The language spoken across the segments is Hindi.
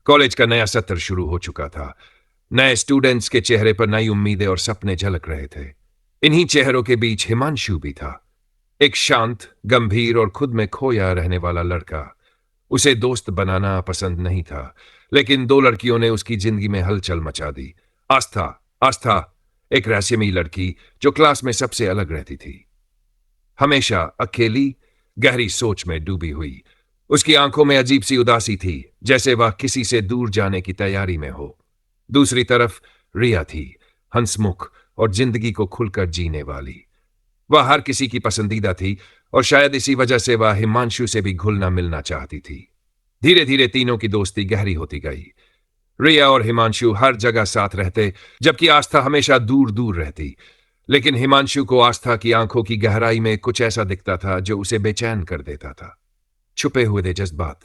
कॉलेज का नया सत्र शुरू हो चुका था। नए स्टूडेंट्स के चेहरे पर नई उम्मीदें और सपने झलक रहे थे। इन्हीं चेहरों के बीच हिमांशु भी था, एक शांत, गंभीर और खुद में खोया रहने वाला लड़का। उसे दोस्त बनाना पसंद नहीं था, लेकिन दो लड़कियों ने उसकी जिंदगी में हलचल मचा दी। आस्था आस्था एक रहस्यमयी लड़की जो क्लास में सबसे अलग रहती थी, हमेशा अकेली, गहरी सोच में डूबी हुई। उसकी आंखों में अजीब सी उदासी थी, जैसे वह किसी से दूर जाने की तैयारी में हो। दूसरी तरफ रिया थी, हंसमुख और जिंदगी को खुलकर जीने वाली। वह हर किसी की पसंदीदा थी और शायद इसी वजह से वह हिमांशु से भी घुलना मिलना चाहती थी। धीरे धीरे तीनों की दोस्ती गहरी होती गई। रिया और हिमांशु हर जगह साथ रहते, जबकि आस्था हमेशा दूर दूर रहती। लेकिन हिमांशु को आस्था की आंखों की गहराई में कुछ ऐसा दिखता था जो उसे बेचैन कर देता था। छुपे हुए थे जज्बात।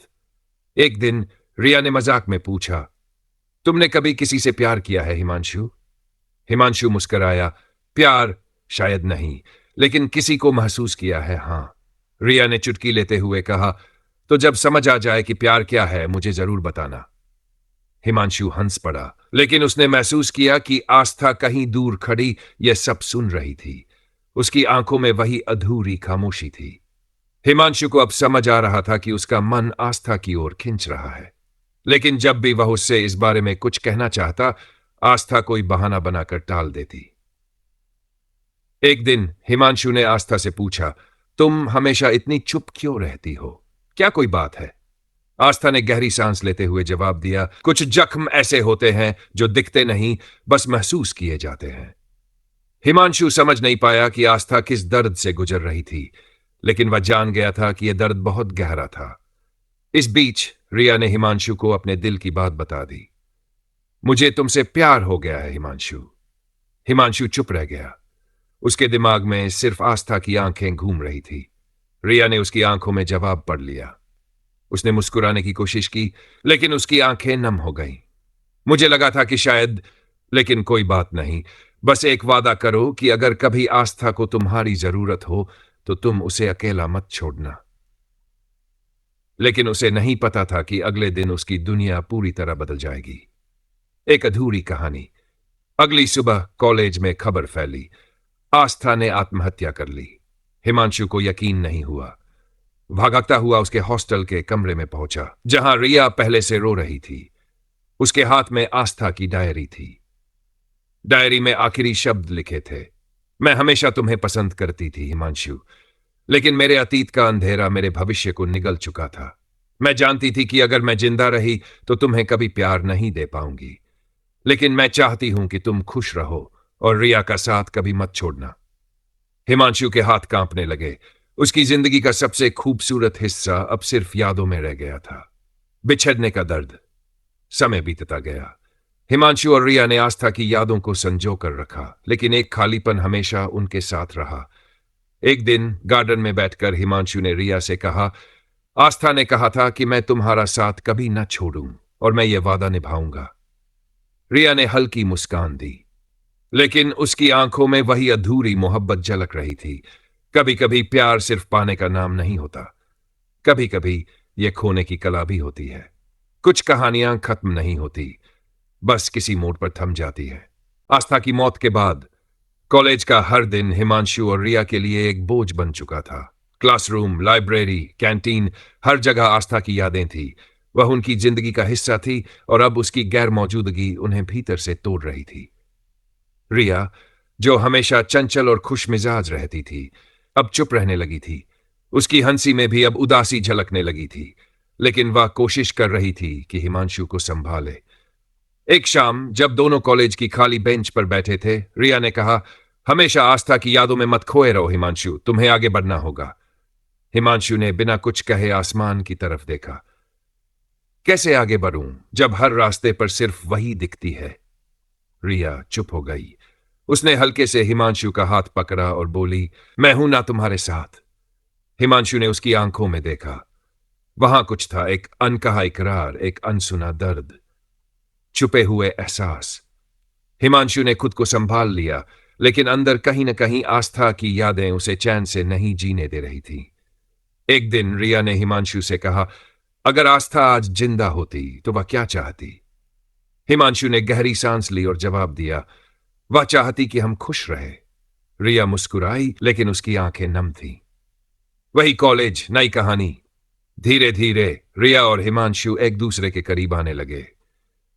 एक दिन रिया ने मजाक में पूछा, तुमने कभी किसी से प्यार किया है हिमांशु? हिमांशु मुस्कुराया, प्यार शायद नहीं, लेकिन किसी को महसूस किया है, हां। रिया ने चुटकी लेते हुए कहा, तो जब समझ आ जाए कि प्यार क्या है मुझे जरूर बताना। हिमांशु हंस पड़ा, लेकिन उसने महसूस किया कि आस्था कहीं दूर खड़ी यह सब सुन रही थी। उसकी आंखों में वही अधूरी खामोशी थी। हिमांशु को अब समझ आ रहा था कि उसका मन आस्था की ओर खिंच रहा है, लेकिन जब भी वह उससे इस बारे में कुछ कहना चाहता, आस्था कोई बहाना बनाकर टाल देती। एक दिन हिमांशु ने आस्था से पूछा, तुम हमेशा इतनी चुप क्यों रहती हो? क्या कोई बात है? आस्था ने गहरी सांस लेते हुए जवाब दिया, कुछ जख्म ऐसे होते हैं जो दिखते नहीं, बस महसूस किए जाते हैं। हिमांशु समझ नहीं पाया कि आस्था किस दर्द से गुजर रही थी, लेकिन वह जान गया था कि यह दर्द बहुत गहरा था। इस बीच रिया ने हिमांशु को अपने दिल की बात बता दी। मुझे तुमसे प्यार हो गया है हिमांशु। हिमांशु चुप रह गया। उसके दिमाग में सिर्फ आस्था की आंखें घूम रही थी। रिया ने उसकी आंखों में जवाब पढ़ लिया। उसने मुस्कुराने की कोशिश की, लेकिन उसकी आंखें नम हो गईं। मुझे लगा था कि शायद, लेकिन कोई बात नहीं। बस एक वादा करो कि अगर कभी आस्था को तुम्हारी जरूरत हो तो तुम उसे अकेला मत छोड़ना। लेकिन उसे नहीं पता था कि अगले दिन उसकी दुनिया पूरी तरह बदल जाएगी। एक अधूरी कहानी। अगली सुबह कॉलेज में खबर फैली, आस्था ने आत्महत्या कर ली। हिमांशु को यकीन नहीं हुआ। भागता हुआ उसके हॉस्टल के कमरे में पहुंचा, जहां रिया पहले से रो रही थी। उसके हाथ में आस्था की डायरी थी। डायरी में आखिरी शब्द लिखे थे, मैं हमेशा तुम्हें पसंद करती थी हिमांशु, लेकिन मेरे अतीत का अंधेरा मेरे भविष्य को निगल चुका था। मैं जानती थी कि अगर मैं जिंदा रही तो तुम्हें कभी प्यार नहीं दे पाऊंगी, लेकिन मैं चाहती हूं कि तुम खुश रहो और रिया का साथ कभी मत छोड़ना। हिमांशु के हाथ कांपने लगे। उसकी जिंदगी का सबसे खूबसूरत हिस्सा अब सिर्फ यादों में रह गया था। बिछड़ने का दर्द। समय बीतता गया। हिमांशु और रिया ने आस्था की यादों को संजो कर रखा, लेकिन एक खालीपन हमेशा उनके साथ रहा। एक दिन गार्डन में बैठकर हिमांशु ने रिया से कहा, आस्था ने कहा था कि मैं तुम्हारा साथ कभी न छोड़ूं और मैं ये वादा निभाऊंगा। रिया ने हल्की मुस्कान दी, लेकिन उसकी आंखों में वही अधूरी मोहब्बत झलक रही थी। कभी कभी प्यार सिर्फ पाने का नाम नहीं होता, कभी कभी यह खोने की कला भी होती है। कुछ कहानियां खत्म नहीं होती, बस किसी मोड़ पर थम जाती है। आस्था की मौत के बाद कॉलेज का हर दिन हिमांशु और रिया के लिए एक बोझ बन चुका था। क्लासरूम, लाइब्रेरी, कैंटीन, हर जगह आस्था की यादें थी। वह उनकी जिंदगी का हिस्सा थी और अब उसकी गैर मौजूदगी उन्हें भीतर से तोड़ रही थी। रिया, जो हमेशा चंचल और खुशमिजाज रहती थी, अब चुप रहने लगी थी। उसकी हंसी में भी अब उदासी झलकने लगी थी, लेकिन वह कोशिश कर रही थी कि हिमांशु को संभाले। एक शाम जब दोनों कॉलेज की खाली बेंच पर बैठे थे, रिया ने कहा, हमेशा आस्था की यादों में मत खोए रहो हिमांशु, तुम्हें आगे बढ़ना होगा। हिमांशु ने बिना कुछ कहे आसमान की तरफ देखा। कैसे आगे बढ़ूं जब हर रास्ते पर सिर्फ वही दिखती है? रिया चुप हो गई। उसने हल्के से हिमांशु का हाथ पकड़ा और बोली, मैं हूं ना तुम्हारे साथ। हिमांशु ने उसकी आंखों में देखा। वहां कुछ था, एक अनकहा इकरार, एक अनसुना दर्द, छुपे हुए एहसास। हिमांशु ने खुद को संभाल लिया, लेकिन अंदर कहीं न कहीं आस्था की यादें उसे चैन से नहीं जीने दे रही थी। एक दिन रिया ने हिमांशु से कहा, अगर आस्था आज जिंदा होती तो वह क्या चाहती? हिमांशु ने गहरी सांस ली और जवाब दिया, वह चाहती कि हम खुश रहे। रिया मुस्कुराई, लेकिन उसकी आंखें नम थीं। वही कॉलेज, नई कहानी। धीरे धीरे रिया और हिमांशु एक दूसरे के करीब आने लगे।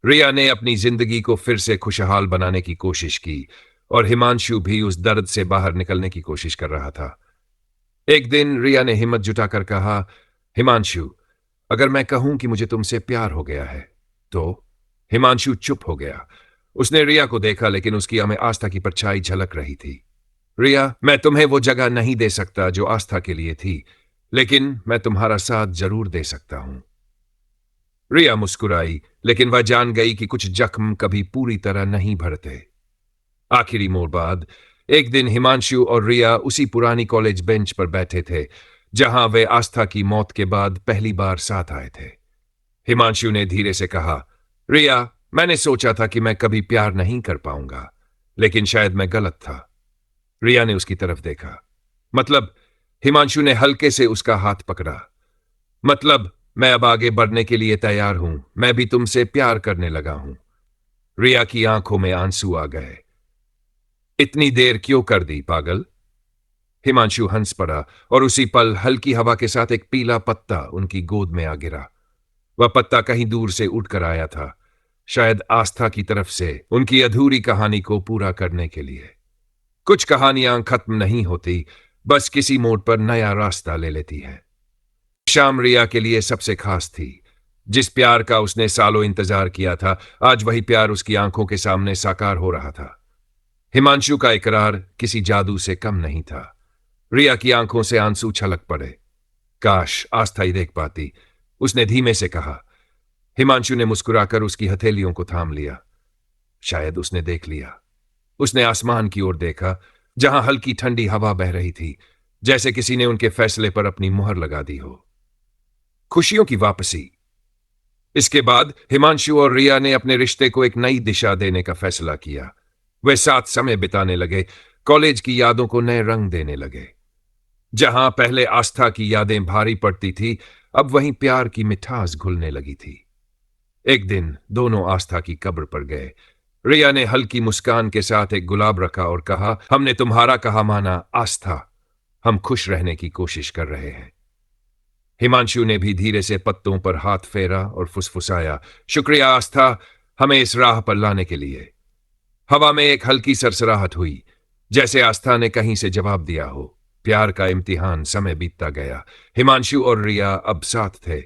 रिया ने अपनी जिंदगी को फिर से खुशहाल बनाने की कोशिश की और हिमांशु भी उस दर्द से बाहर निकलने की कोशिश कर रहा था। एक दिन रिया ने हिम्मत जुटाकर कहा, हिमांशु, अगर मैं कहूं कि मुझे तुमसे प्यार हो गया है तो? हिमांशु चुप हो गया। उसने रिया को देखा, लेकिन उसकी में आस्था की परछाई झलक रही थी। रिया, मैं तुम्हें वो जगह नहीं दे सकता जो आस्था के लिए थी, लेकिन मैं तुम्हारा साथ जरूर दे सकता हूं। रिया मुस्कुराई, लेकिन वह जान गई कि कुछ जख्म कभी पूरी तरह नहीं भरते। आखिरी मोड़ बाद एक दिन हिमांशु और रिया उसी पुरानी कॉलेज बेंच पर बैठे थे जहां वे आस्था की मौत के बाद पहली बार साथ आए थे। हिमांशु ने धीरे से कहा, रिया, मैंने सोचा था कि मैं कभी प्यार नहीं कर पाऊंगा, लेकिन शायद मैं गलत था। रिया ने उसकी तरफ देखा। मतलब? हिमांशु ने हल्के से उसका हाथ पकड़ा। मतलब, मैं अब आगे बढ़ने के लिए तैयार हूं। मैं भी तुमसे प्यार करने लगा हूं। रिया की आंखों में आंसू आ गए। इतनी देर क्यों कर दी, पागल? हिमांशु हंस पड़ा और उसी पल हल्की हवा के साथ एक पीला पत्ता उनकी गोद में आ गिरा। वह पत्ता कहीं दूर से उड़कर आया था, शायद आस्था की तरफ से उनकी अधूरी कहानी को पूरा करने के लिए। कुछ कहानियां खत्म नहीं होती, बस किसी मोड़ पर नया रास्ता ले लेती है। शाम रिया के लिए सबसे खास थी। जिस प्यार का उसने सालों इंतजार किया था, आज वही प्यार उसकी आंखों के सामने साकार हो रहा था। हिमांशु का इकरार किसी जादू से कम नहीं था। रिया की आंखों से आंसू छलक पड़े। काश आस्था ही देख पाती, उसने धीमे से कहा। हिमांशु ने मुस्कुराकर उसकी हथेलियों को थाम लिया। शायद उसने देख लिया। उसने आसमान की ओर देखा, जहां हल्की ठंडी हवा बह रही थी, जैसे किसी ने उनके फैसले पर अपनी मुहर लगा दी हो। खुशियों की वापसी। इसके बाद हिमांशु और रिया ने अपने रिश्ते को एक नई दिशा देने का फैसला किया। वे साथ समय बिताने लगे, कॉलेज की यादों को नए रंग देने लगे। जहां पहले आस्था की यादें भारी पड़ती थी, अब वहीं प्यार की मिठास घुलने लगी थी। एक दिन दोनों आस्था की कब्र पर गए। रिया ने हल्की मुस्कान के साथ एक गुलाब रखा और कहा, हमने तुम्हारा कहा माना, आस्था। हम खुश रहने की कोशिश कर रहे हैं। हिमांशु ने भी धीरे से पत्तों पर हाथ फेरा और फुसफुसाया, शुक्रिया आस्था, हमें इस राह पर लाने के लिए। हवा में एक हल्की सरसराहट हुई, जैसे आस्था ने कहीं से जवाब दिया हो। प्यार का इम्तिहान समय बीतता गया। हिमांशु और रिया अब साथ थे,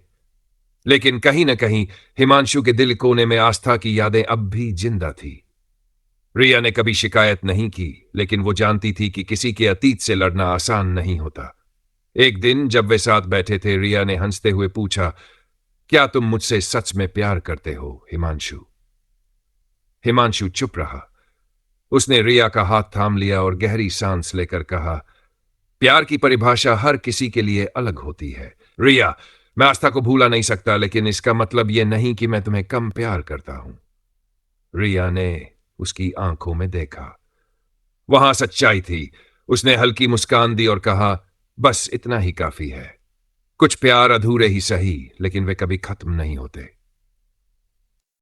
लेकिन कहीं न कहीं हिमांशु के दिल कोने में आस्था की यादें अब भी जिंदा थी। रिया ने कभी शिकायत नहीं की, लेकिन वो जानती थी कि किसी के अतीत से लड़ना आसान नहीं होता। एक दिन जब वे साथ बैठे थे, रिया ने हंसते हुए पूछा, क्या तुम मुझसे सच में प्यार करते हो, हिमांशु? हिमांशु चुप रहा। उसने रिया का हाथ थाम लिया और गहरी सांस लेकर कहा, प्यार की परिभाषा हर किसी के लिए अलग होती है। रिया, मैं आस्था को भूला नहीं सकता, लेकिन इसका मतलब यह नहीं कि मैं तुम्हें कम प्यार करता हूं। रिया ने उसकी आंखों में देखा। वहां सच्चाई थी। उसने हल्की मुस्कान दी और कहा, बस इतना ही काफी है। कुछ प्यार अधूरे ही सही, लेकिन वे कभी खत्म नहीं होते।